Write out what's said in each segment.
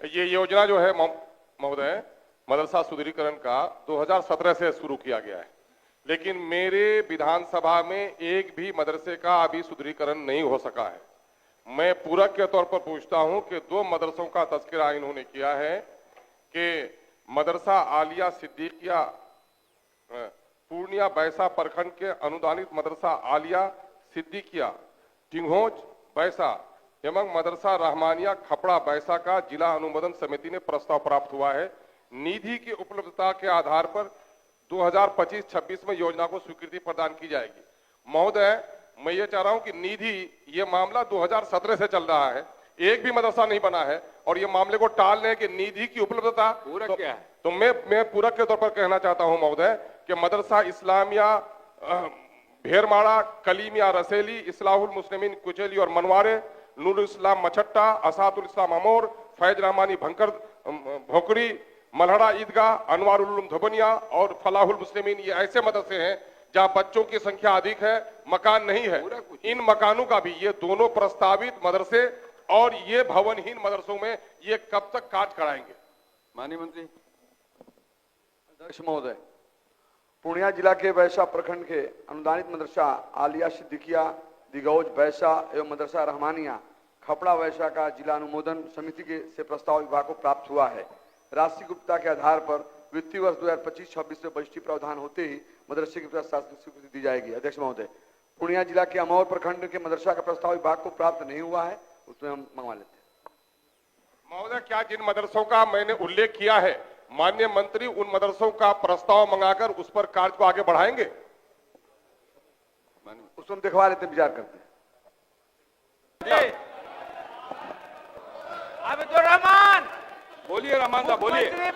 ये योजना जो है महोदय, मदरसा सुदृढ़ीकरण का 2017 से शुरू किया गया है, लेकिन मेरे विधानसभा में एक भी मदरसे का अभी सुदृढ़ीकरण नहीं हो सका है। मैं पूरक के तौर पर पूछता हूं कि 2 मदरसों का तस्करा इन्होंने किया है कि मदरसा आलिया सिद्दीकिया पूर्णिया बैसा प्रखंड के अनुदानित मदरसा आलिया सिद्दीकिया टिंगोज बैसा एवं मदरसा रहमानिया खपड़ा बैसा का जिला अनुमोदन समिति ने प्रस्ताव प्राप्त हुआ है। निधि की उपलब्धता के आधार पर 2025-26 में योजना को स्वीकृति प्रदान की जाएगी। महोदय, मैं ये चाह रहा हूं कि निधि, ये मामला 2017 से चल रहा है, एक भी मदरसा नहीं बना है और ये मामले को टाल लें कि निधि की उपलब्धता पूरक क्या है? तो मैं पूरक के तौर पर कहना चाहता हूं महोदय कि मदरसा इस्लामिया भेरमाड़ा, कलीमिया रसेली, इस्लाहुल मुस्लिमीन कुचेली और मनवारे, नूरुल इस्लाम मछट्टा, असातुल इस्लाम अमोर, फैज रहमानी भंकर भोकड़ी, मलहड़ा ईदगाह, अनवारुल उलूम धोबनिया और फलाहुल मुस्लिमीन, ये ऐसे मदरसे हैं जहां बच्चों की संख्या अधिक है, मकान नहीं है। इन मकानों का भी, ये दोनों प्रस्तावित मदरसे और ये भवनहीन मदरसों में ये कब तक काट कराएंगे? माननीय मंत्री। अध्यक्ष महोदय, पूर्णिया जिला के बैसा प्रखंड के अनुदानित मदरसा आलिया सिद्दीकिया दिगौज बैसा एवं मदरसा रहमानिया खपड़ा वैसा का जिला अनुमोदन समिति के से प्रस्ताव विभाग को प्राप्त हुआ है। राशि गुप्ता के आधार पर वित्तीय वर्ष 2025-26 में बजटीय प्रावधान होते ही मदरसे की प्रशासनिक स्वीकृति दी जाएगी। अध्यक्ष महोदय, पूर्णिया जिला के अमौर प्रखंड के मदरसा का प्रस्ताव विभाग को प्राप्त नहीं हुआ है, उसमें हम मंगवा लेते हैं। महोदय, क्या जिन मदरसों का मैंने उल्लेख किया है, माननीय मंत्री उन मदरसों का प्रस्ताव मंगाकर उस पर कार्य को आगे बढ़ाएंगे? उसको हम दिखवा लेते हैं, विचार करते हैं। अब्दुल रहमान, बोलिए रहमान साहब, बोलिए।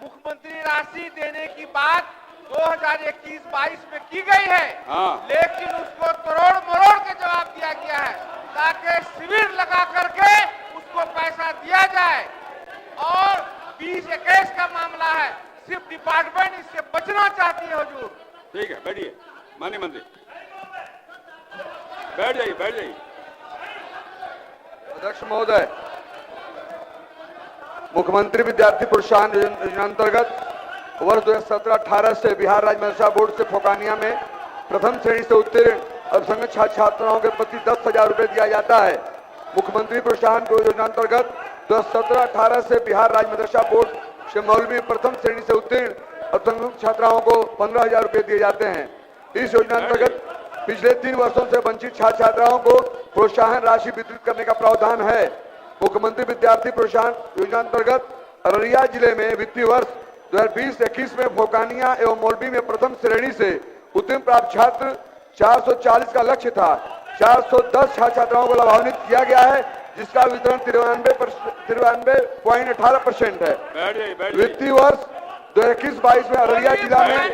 मुख्यमंत्री राशि देने की बात 2021-22 में की गई है, लेकिन उसको तोड़ मरोड़ के जवाब दिया गया है ताकि शिविर लगा करके उसको पैसा दिया जाए। और 2021 का मामला है, सिर्फ डिपार्टमेंट इससे बचना चाहती है। हुजूर, ठीक है, बैठिए। माननीय मंत्री, बैठ जाइए, बैठ जाइए। अध्यक्ष महोदय, मुख्यमंत्री विद्यार्थी प्रोत्साहन योजना अंतर्गत वर्ष 2017-18 से बिहार राज्य मदरसा बोर्ड से फोकानिया में प्रथम श्रेणी से उत्तीर्ण अल्पसंख्यक छात्र छात्राओं के प्रति 10,000 रुपए दिया जाता है। मुख्यमंत्री प्रोत्साहन योजना अंतर्गत 2017-18 से बिहार राज्य मदरसा बोर्ड से मौलवी प्रथम श्रेणी से उत्तीर्ण अल्पसंख्यक छात्राओं को 15,000 रुपए दिए जाते हैं। इस योजना अंतर्गत पिछले 3 वर्षों से वंचित छात्र छात्राओं को प्रोत्साहन राशि वितरित करने का प्रावधान है। मुख्यमंत्री विद्यार्थी प्रोत्साहन योजना अंतर्गत अररिया जिले में वित्तीय वर्ष 2020-21 में फोकानिया एवं मौलवी में प्रथम श्रेणी से उत्तीर्ण प्राप्त छात्र 440 का लक्ष्य था। 410 छात्र छात्राओं को लाभान्वित किया गया है, जिसका वितरण 93.18% है। वित्तीय वर्ष 2021-22 में अररिया जिला में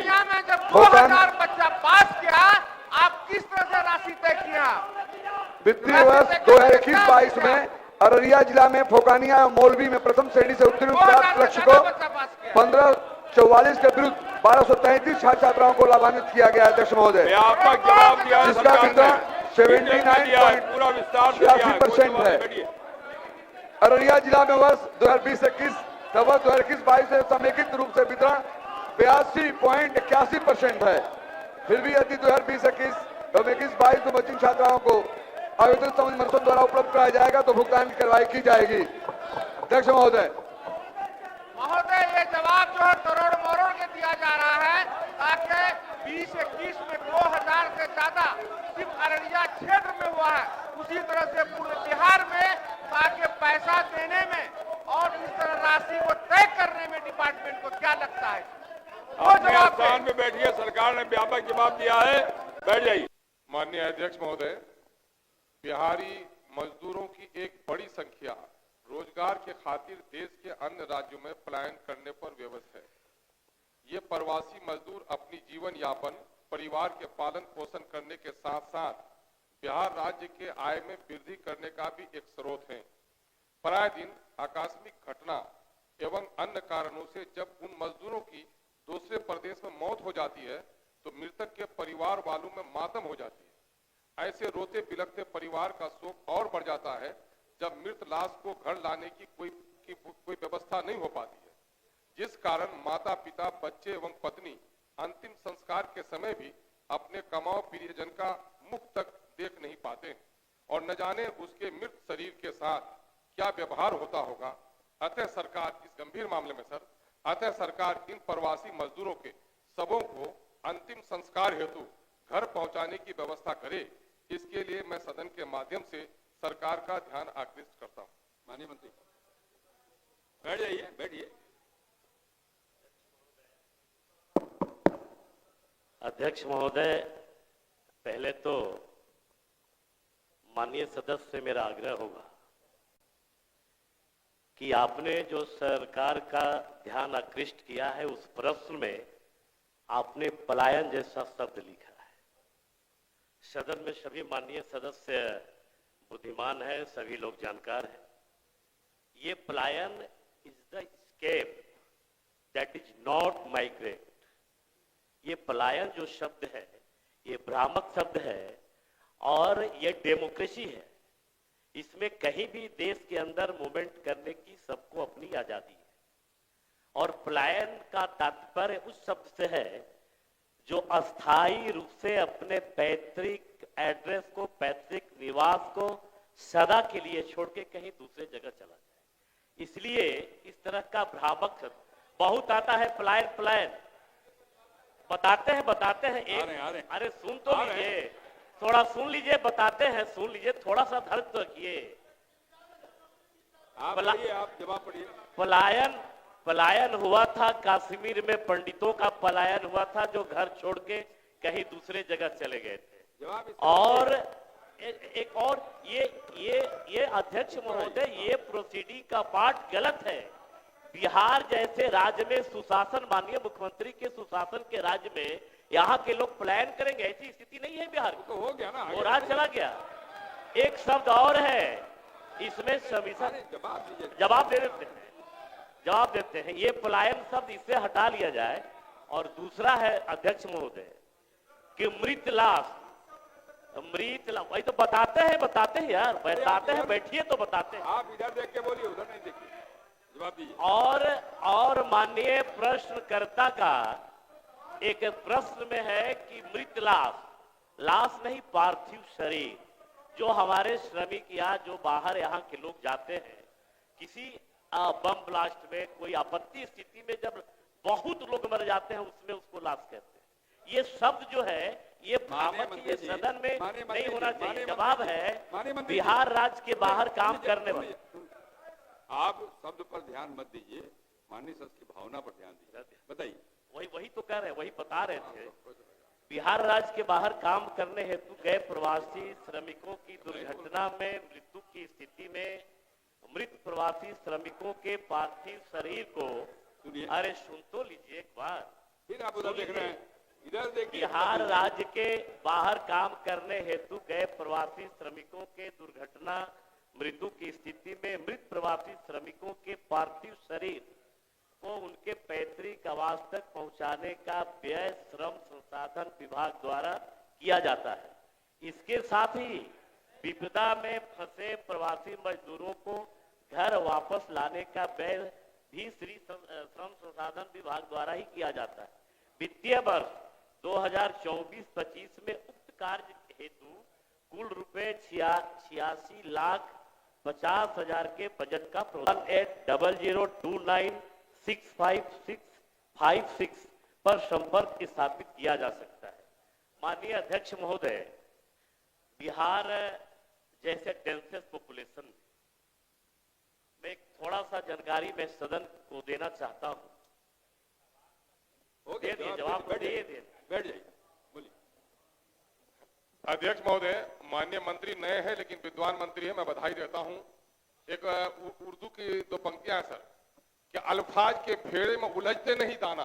जब 2000 बच्चा पास किया, आप किस तरह से राशि तय किया? वित्तीय वर्ष 2021-22 में अररिया जिला में फोकानिया मौलवी में प्रथम श्रेणी से उत्तीर्ण प्राप्त लक्ष्य को 1544 के विरुद्ध 1233 छात्र छात्राओं को लाभान्वित किया गया। अध्यक्ष महोदय, व्यापक जवाब दिया, जिसका वितरण 79.86% है। अररिया जिला में वर्ष 2020-21 तथा 2021-22 से समेकित रूप से वितरण 82.81% है। फिर भी यदि 2020-21 में बची छात्राओं को आवेदन समझ मदरसों द्वारा उपलब्ध कराया जाएगा तो भुगतान की कार्रवाई की जाएगी। अध्यक्ष महोदय, ये जवाब जो है तोड़ मरोड़ के दिया जा रहा है ताकि 2021 में 2000 से ज्यादा सिर्फ अररिया क्षेत्र में हुआ है, उसी तरह से पूरे बिहार में, ताकि पैसा देने में और इस तरह राशि को तय करने में डिपार्टमेंट को क्या लगता है? अपने स्थान में बैठिए, सरकार ने व्यापक जवाब दिया है, बैठ जाइए। माननीय अध्यक्ष महोदय, बिहारी मजदूरों की एक बड़ी संख्या रोजगार के खातिर देश के अन्य राज्यों में पलायन करने पर विवश है। ये प्रवासी मजदूर अपनी जीवन यापन, परिवार के पालन पोषण करने के साथ साथ बिहार राज्य के आय में वृद्धि करने का भी एक स्रोत है। प्राय दिन आकस्मिक घटना एवं अन्य कारणों से जब उन मजदूरों की दूसरे प्रदेश में मौत हो जाती है तो मृतक के परिवार वालों में मातम हो जाती है। ऐसे रोते बिलखते परिवार का शोक और बढ़ जाता है। जब मृत लाश को घर लाने की कोई व्यवस्था नहीं हो पाती है, जिस कारण माता पिता, बच्चे एवं पत्नी अंतिम संस्कार के समय भी अपने कमाओ प्रियजन का मुख तक देख नहीं पाते और न जाने उसके मृत शरीर के साथ क्या व्यवहार होता होगा। अतः सरकार इस गंभीर मामले में सरकार इन प्रवासी मजदूरों के शवों को अंतिम संस्कार हेतु घर पहुंचाने की व्यवस्था करे। इसके लिए मैं सदन के माध्यम से सरकार का ध्यान आकृष्ट करता हूं। माननीय मंत्री बैठ जाइए, बैठिए। अध्यक्ष महोदय, पहले तो माननीय सदस्य से मेरा आग्रह होगा कि आपने जो सरकार का ध्यान आकृष्ट किया है उस प्रश्न में आपने पलायन जैसा शब्द लिखा है। सदन में सभी माननीय सदस्य बुद्धिमान है, सभी लोग जानकार हैं। ये पलायन is the escape, that is not migrate. ये पलायन जो शब्द है ये भ्रामक शब्द है और ये डेमोक्रेसी है। इसमें कहीं भी देश के अंदर मूवमेंट करने की सबको अपनी आजादी है और पलायन का तात्पर्य उस शब्द से है जो अस्थायी रूप से अपने पैतृक एड्रेस को, पैतृक निवास को सदा के लिए छोड़ के कहीं दूसरे जगह चला जाए। इसलिए इस तरह का भ्रामक शब्द बहुत आता है, पलायन पलायन बताते हैं अरे सुन तो लीजिए, थोड़ा सुन लीजिए, बताते हैं, सुन लीजिए, थोड़ा सा धैर्य तो रखिए। आप जवाब पढ़िए। पलायन हुआ था कश्मीर में, पंडितों का पलायन हुआ था जो घर छोड़ के कहीं दूसरे जगह चले गए थे। और एक और ये अध्यक्ष महोदय, ये प्रोसीडिंग का पार्ट गलत है। बिहार जैसे राज्य में सुशासन, माननीय मुख्यमंत्री के सुशासन के राज्य में यहाँ के लोग पलायन करेंगे, ऐसी स्थिति नहीं है बिहार की। तो हो गया ना, वो राज चला गया। एक शब्द और है इसमें, जवाब देते हैं ये पलायन शब्द इससे हटा लिया जाए। और दूसरा है अध्यक्ष महोदय कि मृत लाश, वही तो बताते हैं यार, बताते हैं, बैठिए तो बताते हैं। आप इधर देख के बोलिए, उधर नहीं देखिए, जवाब दीजिए। और माननीय प्रश्नकर्ता का एक प्रश्न में है कि मृत लाश नहीं, पार्थिव शरीर, जो हमारे श्रमिक या जो बाहर यहाँ के लोग जाते हैं किसी बम ब्लास्ट में, कोई आपत्ति स्थिति में, जब बहुत लोग मर जाते हैं उसमें उसको लाश कहते हैं। ये शब्द जो है ये भ्रामक, ये सदन में नहीं होना चाहिए। जवाब है बिहार राज्य के बाहर काम करने वाले। आप शब्द पर ध्यान मत दीजिए, माननीय सदस्य की भावना पर ध्यान दीजिए। बताइए। वही तो कह रहे हैं, वही बता रहे थे। बिहार राज्य के बाहर काम करने हेतु गए प्रवासी श्रमिकों की दुर्घटना में मृत्यु की स्थिति में मृत प्रवासी श्रमिकों के पार्थिव शरीर को, अरे सुन तो लीजिए एक बार, फिर आप उधर देख रहे हैं, इधर देखिए। बिहार राज्य के बाहर काम करने हेतु गए प्रवासी श्रमिकों के दुर्घटना मृत्यु की स्थिति में मृत प्रवासी श्रमिकों के पार्थिव शरीर को उनके पैतृक आवास तक पहुंचाने का व्यय श्रम संसाधन विभाग द्वारा किया जाता है। इसके साथ ही विपदा में फंसे प्रवासी मजदूरों को घर वापस लाने का व्यय भी श्रम संसाधन विभाग द्वारा ही किया जाता है। वित्तीय वर्ष 2024-25 में उक्त कार्य हेतु कुल रुपए 86,50,000 के बजट का प्रावधान 8002965656 पर संपर्क स्थापित किया जा सकता है। माननीय अध्यक्ष महोदय, बिहार जैसे डेंसेस पॉपुलेशन में थोड़ा सा जानकारी मैं सदन को देना चाहता हूं। दे दिए जवाब, बैठ जाइए, बोलिए। अध्यक्ष महोदय, माननीय मंत्री नए हैं लेकिन विद्वान मंत्री हैं, मैं बधाई देता हूं। एक उर्दू की दो पंक्तियां हैं सर, कि अल्फाज के फेरे में उलझते नहीं दाना,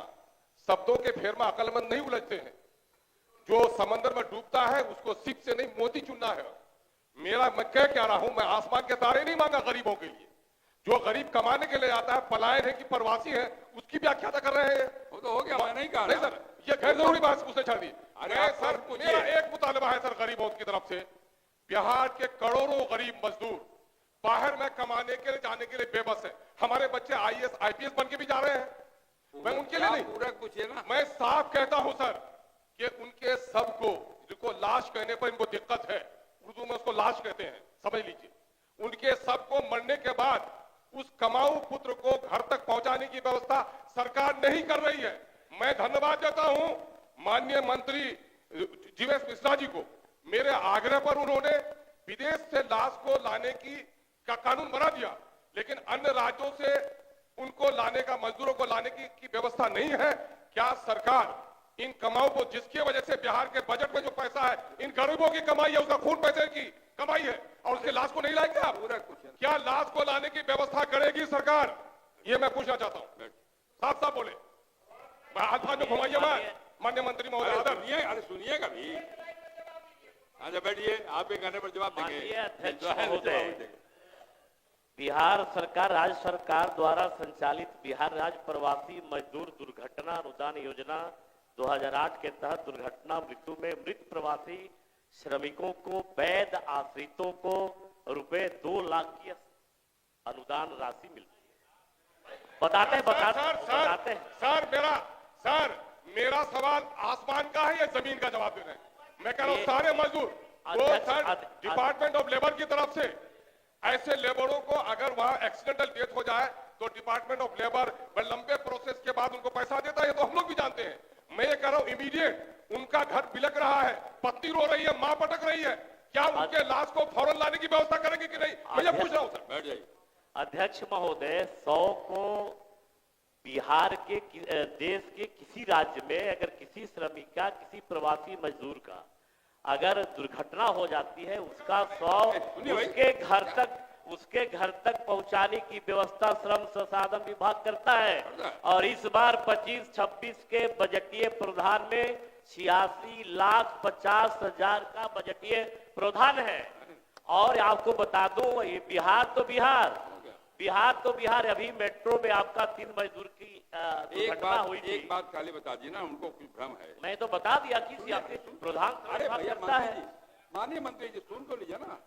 शब्दों के फेर में अकलमंद नहीं उलझते हैं। जो समंदर में डूबता है उसको सिप से नहीं मोती चुनना है। मैं कह रहा हूं, मैं आसमान के तारे नहीं मांगा गरीबों के लिए। जो गरीब कमाने के लिए आता है, पलायन है कि प्रवासी है, उसकी व्याख्या कर रहे हैं। वो तो हो गया, मैं नहीं कहा। नहीं सर, ये गैर जरूरी बात उसने छाड़ दी। सर मेरा एक मुतालबा है सर गरीबों की तरफ से, बिहार के करोड़ों गरीब मजदूर बाहर में कमाने के लिए जाने के लिए बेबस है। हमारे बच्चे आईएएस आईपीएस बन के भी जा रहे हैं। मैं उनके लिए नहीं, पूरा पूछिए ना। मैं साफ कहता हूं सर कि उनके सबको, जिनको लाश कहने पर इनको दिक्कत है, उर्दू में उसको लाश कहते हैं, समझ लीजिए, उनके सबको मरने के बाद उस कमाऊ पुत्र को घर तक पहुंचाने की व्यवस्था सरकार नहीं कर रही है। मैं धन्यवाद देता हूं माननीय मंत्री जीवेश मिश्रा जी को। मेरे आग्रह पर उन्होंने विदेश से लाश को लाने का कानून बना दिया, लेकिन अन्य राज्यों से उनको लाने का, मजदूरों को लाने की व्यवस्था नहीं है। क्या सरकार इन कमाओं को, जिसकी वजह से बिहार के बजट में जो पैसा है इन गरीबों की कमाई है, उसका खून पैसे की कमाई है, और उसके लाश को नहीं लाएंगे आप? क्या लाश को लाने की व्यवस्था करेगी सरकार? ये मैं पूछना चाहता हूं, साफ साफ बोले। हाथ में घुमाइए मत माननीय मंत्री महोदय। अरे सुनिएगा भी, आजा बैठिए, आप एक गाने पर जवाब देंगे। अध्यक्ष महोदय, बिहार सरकार, राज्य सरकार द्वारा संचालित बिहार राज्य प्रवासी मजदूर दुर्घटना अनुदान योजना 2008 के तहत दुर्घटना मृत्यु में मृत प्रवासी श्रमिकों को वैध आश्रितों को रुपए 2 लाख की अनुदान राशि मिलती है। बताते सर मेरा सवाल आसमान का है या जमीन का जवाब दे रहे हैं? मैं कह रहा हूं सारे मजदूर वो सर डिपार्टमेंट ऑफ लेबर की तरफ से ऐसे लेबरों को अगर वहां एक्सीडेंटल डेथ हो जाए तो डिपार्टमेंट ऑफ लेबर लंबे प्रोसेस के बाद उनको पैसा देता है, तो हम लोग भी जानते हैं। मैं ये कह रहा हूं इमीडिएट उनका घर बिलक रहा है, पत्नी रो रही है, मां पटक रही है, क्या उनके लाश को फौरन लाने की व्यवस्था करेंगे कि नहीं? मैं ये पूछ रहा हूं सर। बैठ जाइए। अध्यक्ष महोदय, 100 को बिहार के देश के किसी राज्य में अगर किसी श्रमिक का, किसी प्रवासी मजदूर का अगर दुर्घटना हो जाती है, उसका 100 उसके घर तक पहुंचाने की व्यवस्था श्रम संसाधन विभाग करता है। और इस बार 25-26 के बजटीय प्रावधान में 86,50,000 का बजटीय प्रावधान है। और आपको बता दूं, ये बिहार तो बिहार अभी मेट्रो में आपका 3 मजदूर की दुर्घटना हुई थी। एक बात खाली बता दी ना, उनको कुछ भ्रम है। मैं तो बता दिया कि प्रधान करता है। माननीय मंत्री जी सुन तो लीजिए ना,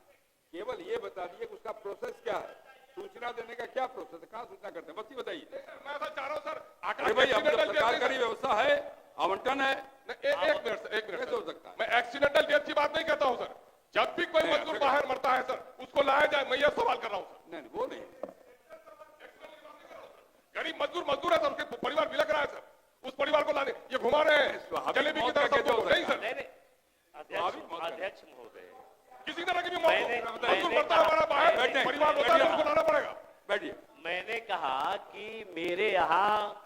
केवल ये बता दिए कि उसका प्रोसेस क्या है, सूचना देने का क्या प्रोसेस है, कहाँ सूचना करते हैं, बस ये बताइए। मैं तो चाह रहा हूं सर, अरे भाई अब तो सरकार की व्यवस्था है, आवंटन है। एक मिनट हो सकता है। मैं एक्सीडेंटल डेथ की बात नहीं करता हूं सर। जब भी कोई मजदूर बाहर मरता है सर, उसको लाया जाए, मैं ये सवाल कर रहा हूं सर। नहीं वो नहीं, गरीब मजदूर है सर, उसके परिवार बिलक रहा है सर, उस परिवार को लाने ये घुमा रहे हैं जलेबी की तरह सबको। नहीं सर, अध्यक्ष महोदय, किसी तरह की भी मजदूर मरता है हमारा बाहर, परिवार होता है, उसको लाना पड़ेगा। बैठिए। मैंने कहा कि मेरे यहाँ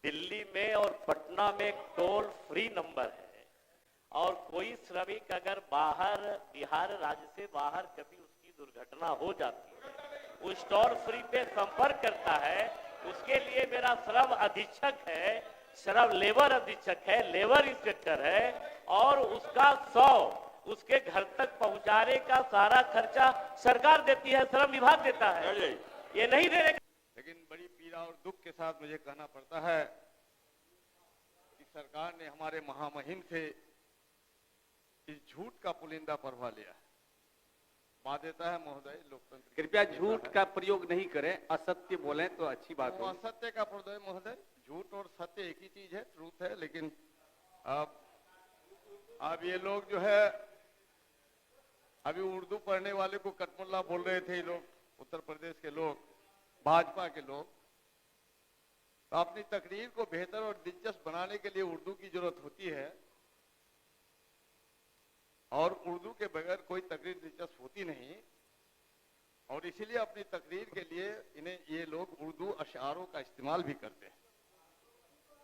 दिल्ली में और पटना में टोल फ्री नंबर है, और कोई श्रमिक अगर बाहर बिहार राज्य से बाहर कभी उसकी दुर्घटना हो जाती है, उस टोल फ्री पे संपर्क करता है। उसके लिए मेरा श्रम अधीक्षक है, श्रम लेबर अधीक्षक है, लेबर इंस्पेक्टर है, और उसका 100 उसके घर तक पहुंचाने का सारा खर्चा सरकार देती है, श्रम विभाग देता है। ये नहीं देने। लेकिन बड़ी पीड़ा और दुख के साथ मुझे कहना पड़ता है कि सरकार ने हमारे महामहिम से इस झूठ का पुलिंदा परवा लिया है। बाध्यता है महोदय, लोकतंत्र। कृपया झूठ का प्रयोग नहीं करें, असत्य बोलें तो अच्छी बात है। असत्य का प्रयोग महोदय, झूठ और सत्य एक ही चीज है, ट्रूथ है। लेकिन अब ये लोग जो है, अभी उर्दू पढ़ने वाले को कटमुल्ला बोल रहे थे ये लोग, उत्तर प्रदेश के लोग, भाजपा के लोग। तो अपनी तकरीर को बेहतर और दिलचस्प बनाने के लिए उर्दू की जरूरत होती है, और उर्दू के बगैर कोई तकरीर दिलचस्प होती नहीं। और इसीलिए अपनी तकरीर के लिए इन्हें ये लोग उर्दू अशारों का इस्तेमाल भी करते हैं।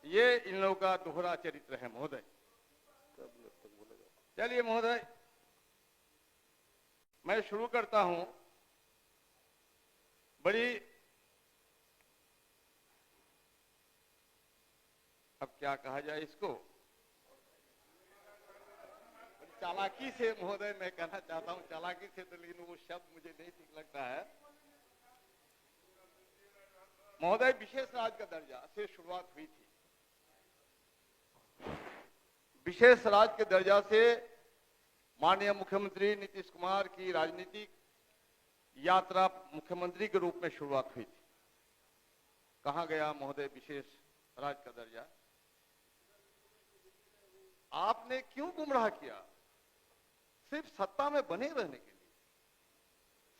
ये इन लोगों का दोहरा चरित्र है महोदय। चलिए महोदय, मैं शुरू करता हूं। बड़ी, अब क्या कहा जाए इसको, चालाकी से महोदय मैं कहना चाहता हूं, चालाकी से तो, लेकिन वो शब्द मुझे नहीं ठीक लगता है महोदय। विशेष राज्य का दर्जा से शुरुआत हुई थी। विशेष राज्य के दर्जा से माननीय मुख्यमंत्री नीतीश कुमार की राजनीतिक यात्रा मुख्यमंत्री के रूप में शुरुआत हुई थी। कहां गया महोदय विशेष राज्य का दर्जा? आपने क्यों गुमराह किया? सिर्फ सत्ता में बने रहने के लिए,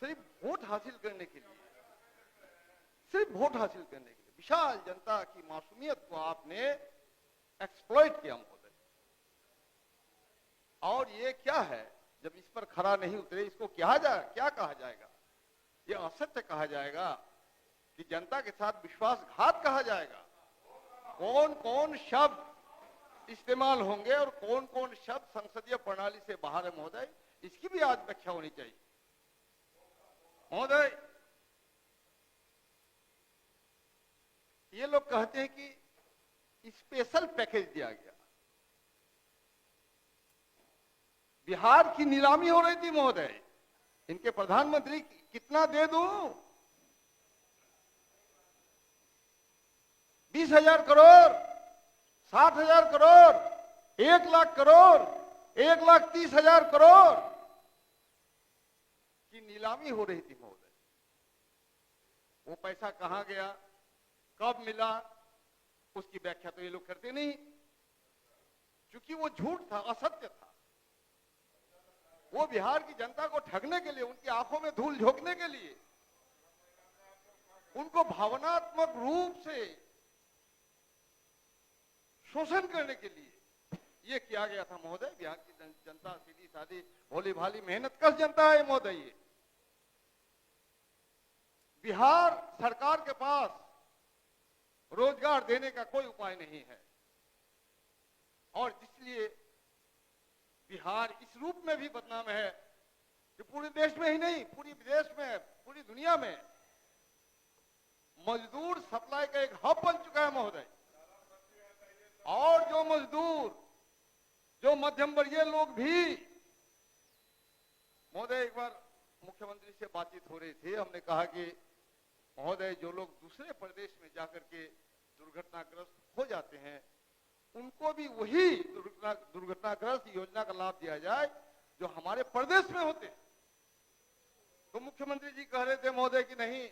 सिर्फ वोट हासिल करने के लिए, सिर्फ वोट हासिल करने के लिए विशाल जनता की मासूमियत को आपने एक्सप्लॉइट किया महोदय। और ये क्या है, जब इस पर खरा नहीं उतरे, इसको क्या कहा जाएगा? ये असत्य कहा जाएगा कि जनता के साथ विश्वासघात कहा जाएगा। कौन कौन शब्द इस्तेमाल होंगे और कौन कौन शब्द संसदीय प्रणाली से बाहर है महोदय, इसकी भी आज व्याख्या होनी चाहिए। महोदय, ये लोग कहते हैं कि स्पेशल पैकेज दिया गया। बिहार की नीलामी हो रही थी महोदय, इनके प्रधानमंत्री कितना दे दूं? 20,000 करोड़, 60,000 करोड़, 1 लाख करोड़, 1,30,000 करोड़ की नीलामी हो रही थी महोदय। वो पैसा कहां गया, कब मिला, उसकी व्याख्या तो ये लोग करते नहीं, क्योंकि वो झूठ था, असत्य था। वो बिहार की जनता को ठगने के लिए, उनकी आंखों में धूल झोंकने के लिए, उनको भावनात्मक रूप से शोषण करने के लिए ये किया गया था महोदय। बिहार की जनता सीधी सादी भोली भाली मेहनत कश जनता है महोदय। ये बिहार सरकार के पास रोजगार देने का कोई उपाय नहीं है, और इसलिए बिहार इस रूप में भी बदनाम है कि पूरे देश में ही नहीं, पूरी विदेश में, पूरी दुनिया में मजदूर सप्लाई का एक हब बन चुका है महोदय। और जो मजदूर, जो मध्यम वर्गीय लोग भी महोदय, एक बार मुख्यमंत्री से बातचीत हो रही थी, हमने कहा कि महोदय, जो लोग दूसरे प्रदेश में जाकर के दुर्घटनाग्रस्त हो जाते हैं, उनको भी वही दुर्घटनाग्रस्त योजना का लाभ दिया जाए जो हमारे प्रदेश में होते। तो मुख्यमंत्री जी कह रहे थे महोदय कि नहीं,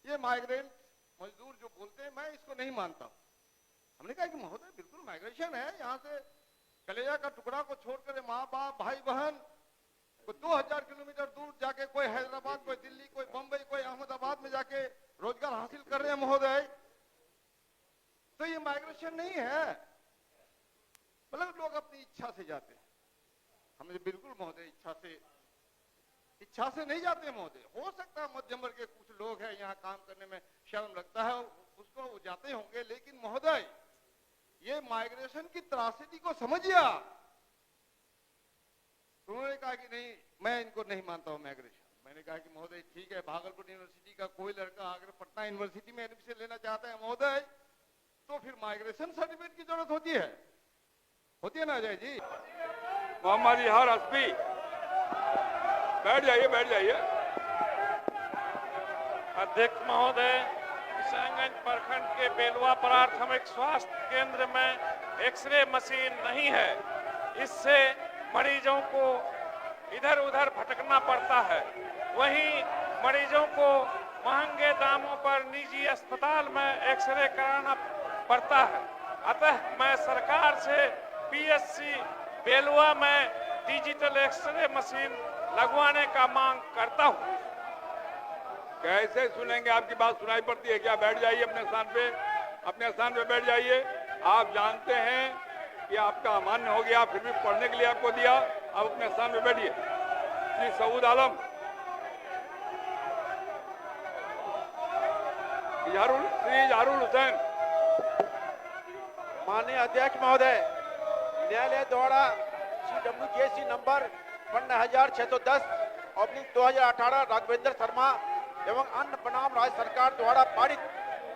ये माइग्रेंट मजदूर जो बोलते हैं, मैं इसको नहीं मानता हूं। हमने कहा कि महोदय, बिल्कुल माइग्रेशन है। यहां से कलेजा का टुकड़ा को छोड़कर माँ बाप, भाई बहन, कोई 2000 किलोमीटर दूर जाके, कोई हैदराबाद, कोई दिल्ली, कोई बंबई, कोई अहमदाबाद में जाके रोजगार हासिल कर रहे हैं महोदय। तो ये माइग्रेशन नहीं है, मतलब लोग अपनी इच्छा से जाते हैं। हमें बिल्कुल महोदय इच्छा से नहीं जाते महोदय। हो सकता है मध्यम वर्ग के कुछ लोग हैं, यहाँ काम करने में शर्म लगता है, उसको वो जाते होंगे, लेकिन महोदय ये माइग्रेशन की त्रासदी को समझिए। उन्होंने कहा कि नहीं, मैं इनको नहीं मानता हूं माइग्रेशन। मैंने कहा कि महोदय ठीक है, भागलपुर यूनिवर्सिटी का कोई लड़का अगर पटना यूनिवर्सिटी में एडमिशन लेना चाहता है महोदय, तो फिर माइग्रेशन सर्टिफिकेट की जरूरत होती है ना अजय जी? मोहम्मद इहार हस्बी, बैठ जाइए। अध्यक्ष महोदय, किशनगंज प्रखंड के बेलवा प्राथमिक स्वास्थ्य केंद्र में एक्सरे मशीन नहीं है। इससे मरीजों को इधर उधर भटकना पड़ता है। वहीं मरीजों को महंगे दामों पर निजी अस्पताल में एक्सरे कराना पड़ता है। अतः मैं सरकार से पीएचसी बेलवा में डिजिटल एक्सरे मशीन लगवाने का मांग करता हूं। कैसे सुनेंगे? आपकी बात सुनाई पड़ती है क्या? बैठ जाइए अपने स्थान पे बैठ जाइए। आप जानते हैं कि आपका अमान्य हो गया, फिर भी पढ़ने के लिए आपको दिया। आप अपने स्थान पे बैठिए। श्री सऊद आलम, श्री जारुल हुसैन। माननीय अध्यक्ष महोदय, न्यायालय द्वारा CWJC नंबर 5610/2018 राघवेंद्र शर्मा एवं अन्य बनाम राज्य सरकार द्वारा पारित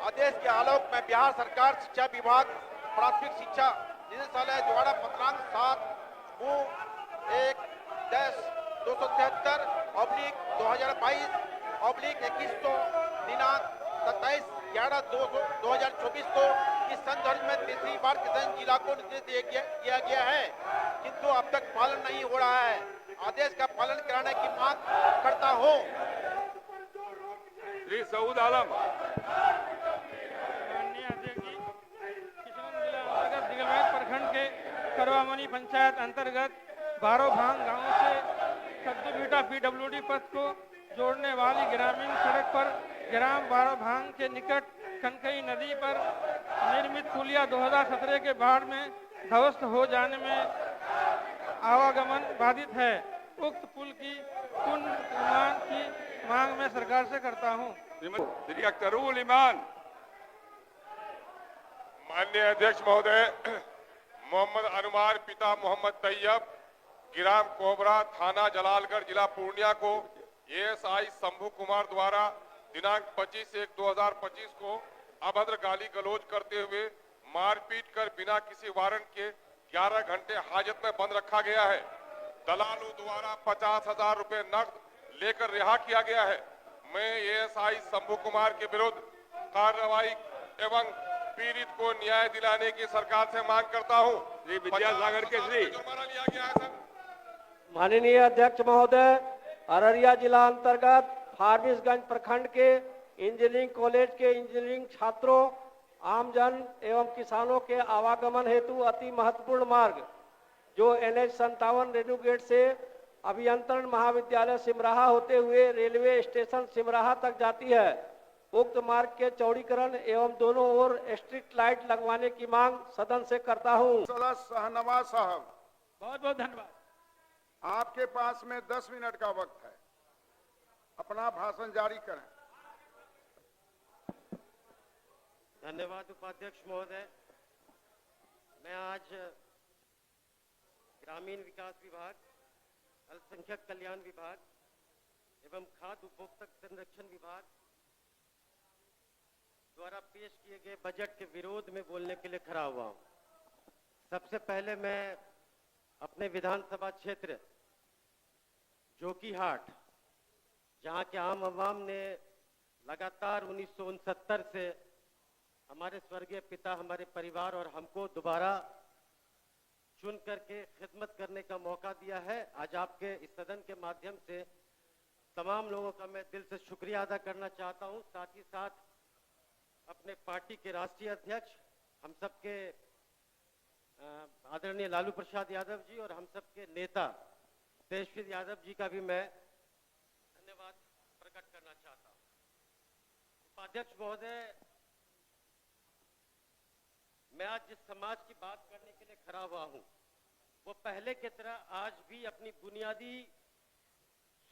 आदेश के आलोक में बिहार सरकार शिक्षा विभाग प्राथमिक शिक्षा निदेशालय द्वारा पत्रांक 7/273/2022/2100 दिनांक 27/11/2024 को इस संदर्भ में तीसरी बार किशनगंज जिला को निर्देश दिया गया है, किंतु अब तक पालन नहीं हो रहा है। आदेश का पालन कराने की मांग करता हूं। श्री सऊद आलम। माननीय अध्यक्ष जी, किशनगंज जिला अंतर्गत दिगलमैत प्रखंड के करवामनी पंचायत अंतर्गत बारोभांग गांव से सद्दूबीटा पीडब्ल्यूडी पथ को जोड़ने वाली ग्रामीण सड़क पर ग्राम बारोभांग के निकट कनकई नदी पर निर्मित पुलिया 2017 के बाढ़ में ध्वस्त हो जाने में आवागमन बाधित है। उक्त पुल की पुनर्निर्माण की मांग मैं सरकार से करता हूं। श्री अख्तरुल ईमान। माननीय अध्यक्ष महोदय, मोहम्मद अनुमार पिता मोहम्मद तैयब, ग्राम कोबरा, थाना जलालगढ़, जिला पूर्णिया को एएसआई शंभू कुमार द्वारा दिनांक 25/1/2025 को अभद्र गाली गलौज करते हुए मारपीट कर बिना किसी वारंट के 11 घंटे हाजत में बंद रखा गया है। दलालों द्वारा 50,000 रुपए नकद लेकर रिहा किया गया है। मैं एएसआई शंभू कुमार के विरुद्ध कार्रवाई एवं पीड़ित को न्याय दिलाने की सरकार से मांग करता हूं। श्री विद्यासागर केसरी। जुर्माना लिया गया है सर। माननीय अध्यक्ष महोदय, अररिया जिला अंतर्गत फारबिसगंज प्रखंड के इंजीनियरिंग कॉलेज के इंजीनियरिंग छात्रों, आमजन एवं किसानों के आवागमन हेतु अति महत्वपूर्ण मार्ग जो NH-57 रेणु गेट से अभियंत्रण महाविद्यालय सिमराहा होते हुए रेलवे स्टेशन सिमराहा तक जाती है। उक्त मार्ग के चौड़ीकरण एवं दोनों ओर स्ट्रीट लाइट लगवाने की मांग सदन से करता हूं। शाहनवाज साहब, बहुत बहुत धन्यवाद। आपके पास में 10 मिनट का वक्त है, अपना भाषण जारी करें। धन्यवाद उपाध्यक्ष महोदय। मैं आज ग्रामीण विकास विभाग, अल्पसंख्यक कल्याण विभाग एवं खाद्य उपभोक्ता संरक्षण विभाग द्वारा पेश किए गए बजट के विरोध में बोलने के लिए खड़ा हुआ हूं। सबसे पहले मैं अपने विधानसभा क्षेत्र जोकीहाट, जहां के आम आवाम ने लगातार 1969 से हमारे स्वर्गीय पिता, हमारे परिवार और हमको दोबारा चुन करके खिदमत करने का मौका दिया है। आज आपके इस सदन के माध्यम से तमाम लोगों का मैं दिल से शुक्रिया अदा करना चाहता हूं। साथ ही साथ अपने पार्टी के राष्ट्रीय अध्यक्ष, हम सबके आदरणीय लालू प्रसाद यादव जी और हम सबके नेता तेजस्वी यादव जी का भी मैं धन्यवाद प्रकट करना चाहता हूं। उपाध्यक्ष महोदय, मैं आज जिस समाज की बात करने के लिए खड़ा हुआ हूं, वो पहले की तरह आज भी अपनी बुनियादी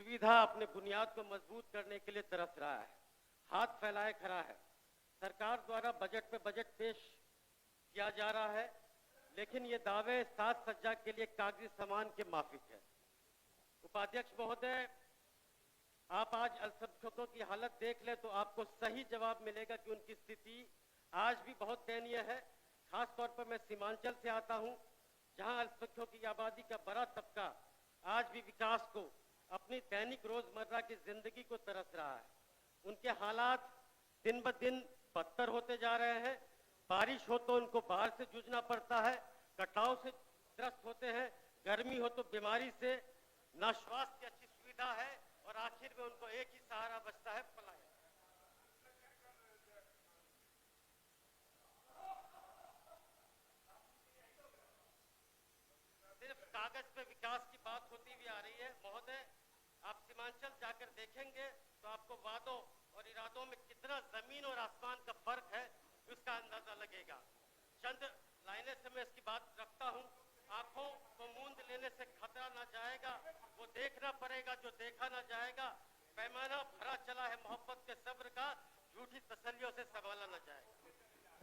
सुविधा, अपने बुनियाद को मजबूत करने के लिए तरस रहा है, हाथ फैलाए खड़ा है। सरकार द्वारा बजट पे बजट पेश किया जा रहा है, लेकिन ये दावे साज सज्जा के लिए कागजी सामान के माफिक है। उपाध्यक्ष महोदय, आप आज अल्पसंख्यकों की हालत देख ले तो आपको सही जवाब मिलेगा कि उनकी स्थिति आज भी बहुत दयनीय है। खास तौर पर मैं सीमांचल से आता हूं, जहां अल्पसंख्यकों की आबादी का बड़ा तबका आज भी विकास को, अपनी दैनिक रोजमर्रा की जिंदगी को तरस रहा है। उनके हालात दिन ब दिन बदतर होते जा रहे हैं। बारिश हो तो उनको बाढ़ से जूझना पड़ता है, कटाव से त्रस्त होते हैं, गर्मी हो तो बीमारी से, ना स्वास्थ्य की अच्छी सुविधा है और आखिर में उनको एक ही सहारा बचता है, पलायन। सिर्फ कागज पे विकास की बात होती भी आ रही है। महोदय, आप सीमांचल जाकर देखेंगे तो आपको वादों और इरादों में कितना जमीन और आसमान का फर्क है, उसका अंदाजा लगेगा। चंद लाइनें से मैं इसकी बात रखता हूं। आंखों को मूंद लेने से खतरा ना जाएगा, वो देखना पड़ेगा जो देखा ना जाएगा। पैमाना भरा चला है मोहब्बत के सब्र का, झूठी तसल्लियों से संभाला ना जाएगा।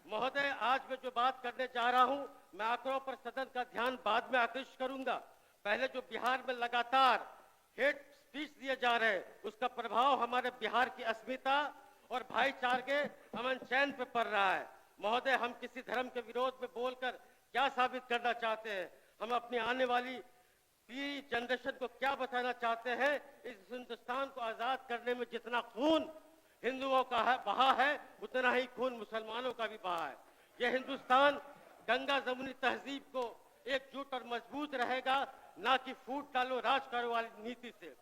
महोदय, आज मैं जो बात करने जा रहा हूं, मैं आंकड़ों पर सदन का ध्यान बाद में आकृष्ट करूंगा। पहले जो बिहार में लगातार हेट स्पीच दिए जा रहे हैं, उसका प्रभाव हमारे बिहार की अस्मिता और भाईचारे अमन चैन पे पड़ रहा है। महोदय, हम किसी धर्म के विरोध में बोलकर क्या साबित करना चाहते हैं? हम अपनी आने वाली पीढ़ी जनरेशन को क्या बताना चाहते हैं? इस हिंदुस्तान को आजाद करने में जितना खून हिंदुओं का है बहा है, उतना ही खून मुसलमानों का भी बहा है। यह हिंदुस्तान गंगा जमुनी तहजीब को एकजुट और मजबूत रहेगा ना कि फूट डालो राज करो वाली नीति से।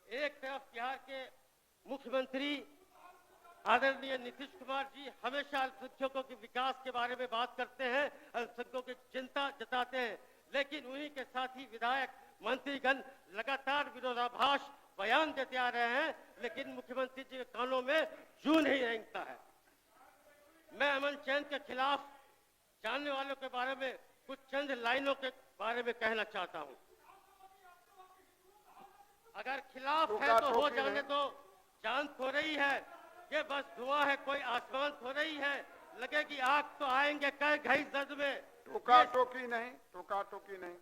एक तरफ बिहार के मुख्यमंत्री आदरणीय नीतीश कुमार जी हमेशा अल्पसंख्यकों के विकास के बारे में बात करते हैं, अल्पसंख्यकों की चिंता जताते हैं, लेकिन उन्हीं के साथ ही विधायक मंत्रीगण लगातार विरोधाभास बयान देते आ रहे हैं, लेकिन मुख्यमंत्री जी के कानों में जूं नहीं रेंगता है। मैं अमन चैन के खिलाफ जानने वालों के बारे में कुछ चंद लाइनों के बारे में कहना चाहता हूं। अगर खिलाफ है तो हो जाने दो, जान थो रही है, ये बस धुआं है, कोई आसमान थो रही है, लगेगी आग तो आएंगे कई घई जद में। टोका टोकी नहीं,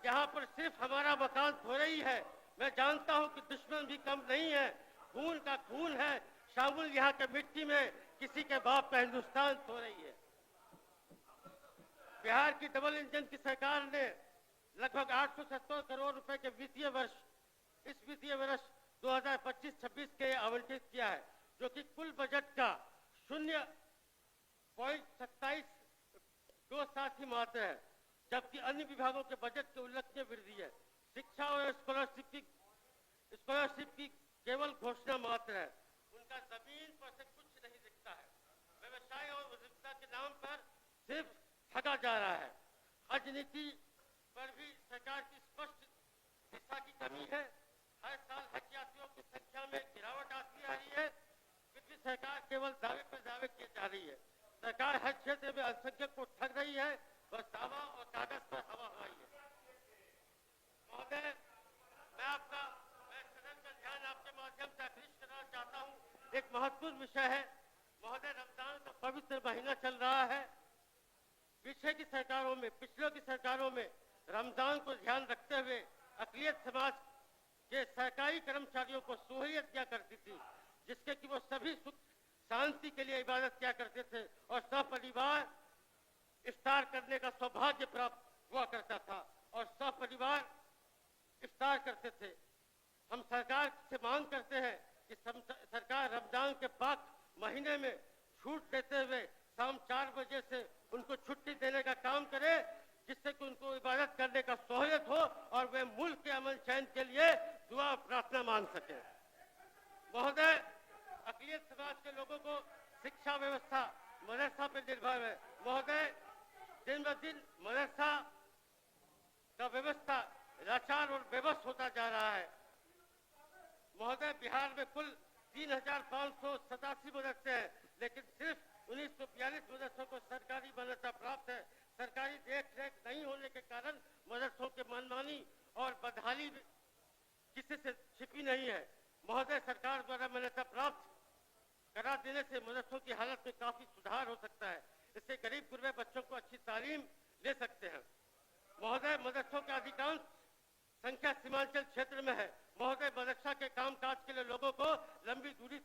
यहाँ पर सिर्फ हमारा मकान थो रही है। मैं जानता हूँ कि दुश्मन भी कम नहीं है, खून का खून है शामिल यहाँ के मिट्टी में, किसी के बाप का हिंदुस्तान थो रही है। बिहार की डबल इंजन की सरकार ने लगभग 870 करोड़ रुपए के वित्तीय वर्ष, इस वित्तीय वर्ष 2025-26 के आवंटित किया है, जो कि कुल बजट का 0.27 मात्र है, जबकि अन्य विभागों के बजट के उल्लेखनीय वृद्धि है। शिक्षा और स्कॉलरशिप की केवल घोषणा मात्र है, उनका जमीन पर से कुछ नहीं दिखता है। व्यवसाय और उद्यमिता के नाम पर सिर्फ ठगा जा रहा है। हज नीति पर भी सरकार की स्पष्ट दिशा की कमी है। हर साल हज यात्रियों की संख्या में गिरावट आती आ रही है, फिर भी सरकार केवल दावे पर दावे किए जा रही है। सरकार हज क्षेत्र में अल्पसंख्यक को ठग रही है, बस दावा और कागज पर हवा हवाई है। महोदय, मैं सदन का ध्यान आपके माध्यम से आकृष्ट करना चाहता हूँ। एक महत्वपूर्ण विषय है महोदय, रमजान का पवित्र महीना चल रहा है। पिछले की सरकारों में रमजान को ध्यान रखते हुए अक़लियत समाज के सरकारी कर्मचारियों को सहूलियत दिया करती थी, जिसके कि वो सभी सुख शांति के लिए इबादत किया करते थे और सपरिवार इफ्तार करने का सौभाग्य प्राप्त हुआ करता था और सपरिवार इफ्तार करते थे। हम सरकार से मांग करते हैं कि सरकार रमजान के पाक महीने में छूट देते हुए शाम 4 बजे से उनको छुट्टी देने का काम करे, जिससे कि उनको इबादत करने का सहूलियत हो और वे मुल्क के अमन चैन के लिए दुआ प्रार्थना मांग सके। महोदय, अक़लियत समाज के लोगों को शिक्षा व्यवस्था मदरसा पर निर्भर है। महोदय, दिन ब दिन मदरसा का व्यवस्था लाचार और बेबस होता जा रहा है। महोदय, बिहार में कुल 3587 मदरसे हैं, लेकिन सिर्फ 1942 मदरसों को सरकारी मान्यता प्राप्त है। सरकारी देख रेख नहीं होने के कारण मदरसों के मनमानी और बदहाली किसी से छिपी नहीं है। महोदय, सरकार द्वारा मान्यता प्राप्त करा देने से मदरसों की हालत में काफी सुधार हो सकता है। इससे गरीब गुरबे बच्चों को अच्छी तालीम ले सकते हैं। महोदय, मदरसों के अधिकांश संख्या सीमांचल क्षेत्र में है। महोदय, मदरसा के कामकाज के लिए लोगों को लंबी दूरी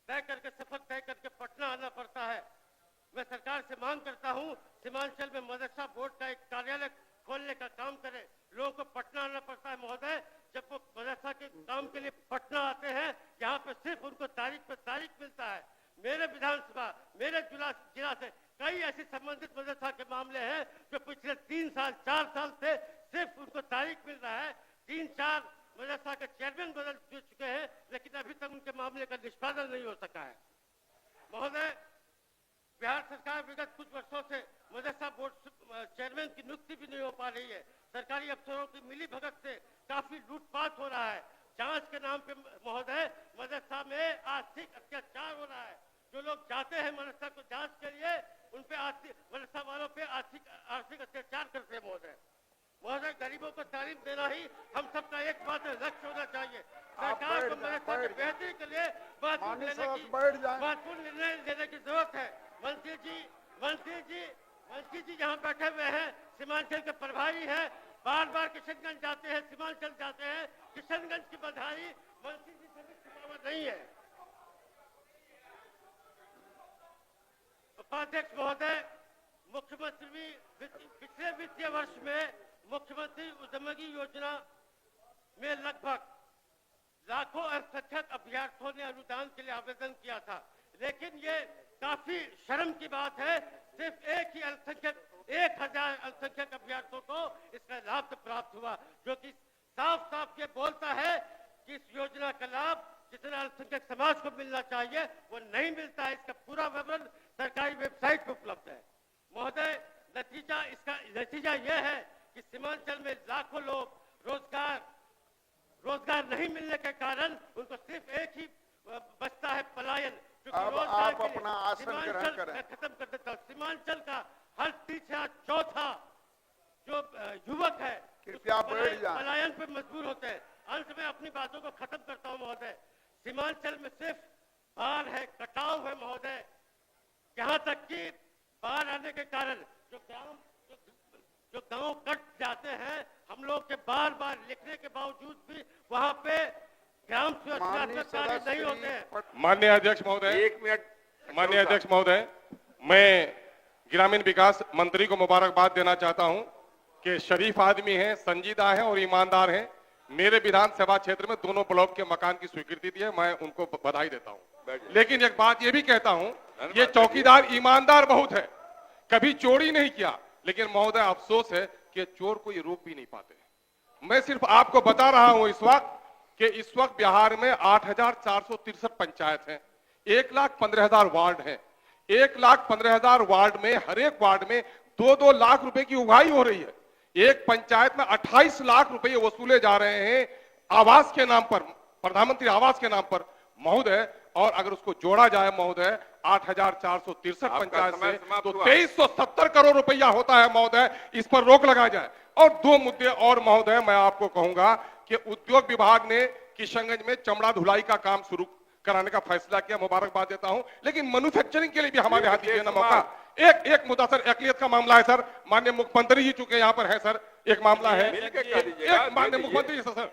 सफर तय करके पटना आना पड़ता है। मैं सरकार से मांग करता हूं, सीमांचल में मदरसा बोर्ड का एक कार्यालय खोलने का काम करे। लोगों को पटना आना पड़ता है। महोदय, जब वो मदरसा के काम के लिए पटना आते हैं, यहाँ पे सिर्फ उनको तारीख पे तारीख मिलता है। मेरे विधानसभा, मेरे जिला से कई ऐसे संबंधित मदरसा के मामले हैं जो पिछले 3 साल 4 साल से सिर्फ उनको तारीख मिल रहा है। 3-4 मदरसा के चेयरमैन बदल चुके हैं, लेकिन अभी तक उनके मामले का निष्पादन नहीं हो सका है। महोदय, बिहार सरकार विगत कुछ वर्षों से मदरसा बोर्ड चेयरमैन की नियुक्ति भी नहीं हो पा रही है। सरकारी अफसरों की मिली भगत से काफी लूटपाट हो रहा है। जांच के नाम पे महोदय, मदरसा में आर्थिक अत्याचार हो रहा है। जो लोग जाते हैं मदरसा को जांच के लिए, उन पे मदरसा वालों पे आर्थिक अत्याचार करते हैं। महोदय, गरीबों को तालीम देना ही हम सबका एकमात्र लक्ष्य होना चाहिए। सरकार को मदरसा की बेहतरी के लिए महत्वपूर्ण निर्णय लेने की जरूरत है। मंत्री जी यहाँ बैठे हुए हैं, सीमांचल के प्रभारी हैं, बार बार किशनगंज जाते हैं, सीमांचल जाते हैं। किशनगंज की बधाई मंत्री जी से भी छिपावट नहीं है। उपाध्यक्ष महोदय, मुख्यमंत्री पिछले वित्तीय वर्ष में मुख्यमंत्री उद्यमी योजना में लगभग लाखों अल्पसंख्यक अभ्यर्थियों ने अनुदान के लिए आवेदन किया था, लेकिन ये काफी शर्म की बात है, सिर्फ एक ही अल्पसंख्यक 1000 अल्पसंख्यक अभ्यर्थियों को इसका लाभ तो प्राप्त हुआ, जो कि साफ साफ ये बोलता है कि इस योजना का लाभ जितना अल्पसंख्यक समाज को मिलना चाहिए वो नहीं मिलता है। इसका पूरा विवरण सरकारी वेबसाइट पर उपलब्ध है। महोदय, नतीजा यह है कि सीमांचल में लाखों लोग रोजगार नहीं मिलने के कारण उनको सिर्फ एक ही बचता है, पलायन। अब आप अपना आसन ग्रहण करें। खत्म कर देता हूँ। सीमांचल का हर तीसरा चौथा जो युवक है कृपया बैठ जाएं। पलायन पे मजबूर होते हैं। अंत में अपनी बातों को खत्म करता हूँ महोदय। सीमांचल में सिर्फ बाढ़ है, कटाव है महोदय। यहाँ तक कि बाढ़ आने के कारण जो गांव कट जाते हैं, हम लोग के बार बार लिखने के बावजूद भी वहाँ पे ग्राम सुरक्षा कार्य नहीं होते हैं। माननीय अध्यक्ष महोदय, एक मिनट। माननीय अध्यक्ष महोदय, मैं ग्रामीण विकास मंत्री को मुबारकबाद देना चाहता हूं कि शरीफ आदमी हैं, संजीदा हैं और ईमानदार हैं। मेरे विधानसभा क्षेत्र में दोनों ब्लॉक के मकान की स्वीकृति दी है, मैं उनको बधाई देता हूं। लेकिन एक बात ये भी कहता हूं, ये चौकीदार ईमानदार बहुत है, कभी चोरी नहीं किया, लेकिन महोदय अफसोस है कि चोर को ये रोक भी नहीं पाते। मैं सिर्फ आपको बता रहा हूं इस वक्त कि इस वक्त बिहार में 8,463 पंचायत हैं, 1,15,000 वार्ड हैं। 1,15,000 वार्ड में हर एक वार्ड में 2-2 लाख रुपए की उगाही हो रही है। एक पंचायत में 28 लाख रुपए वसूले जा रहे हैं आवास के नाम पर, प्रधानमंत्री आवास के नाम पर महोदय। और अगर उसको जोड़ा जाए महोदय 8,463 पंचायत से तो 2370 करोड़ रुपया होता है महोदय। इस पर रोक लगा जाए। और 2 मुद्दे और महोदय मैं आपको कहूंगा कि उद्योग विभाग ने किशनगंज में चमड़ा धुलाई का काम शुरू कराने का फैसला किया, मुबारकबाद देता हूं, लेकिन मैन्युफैक्चरिंग के लिए भी हमारे यहाँ दीजिए ना मौका। एक मुद्दा सर, अकलियत का मामला है सर, माननीय मुख्यमंत्री जी चुके यहाँ पर है सर, एक मामला है, माननीय मुख्यमंत्री जी सर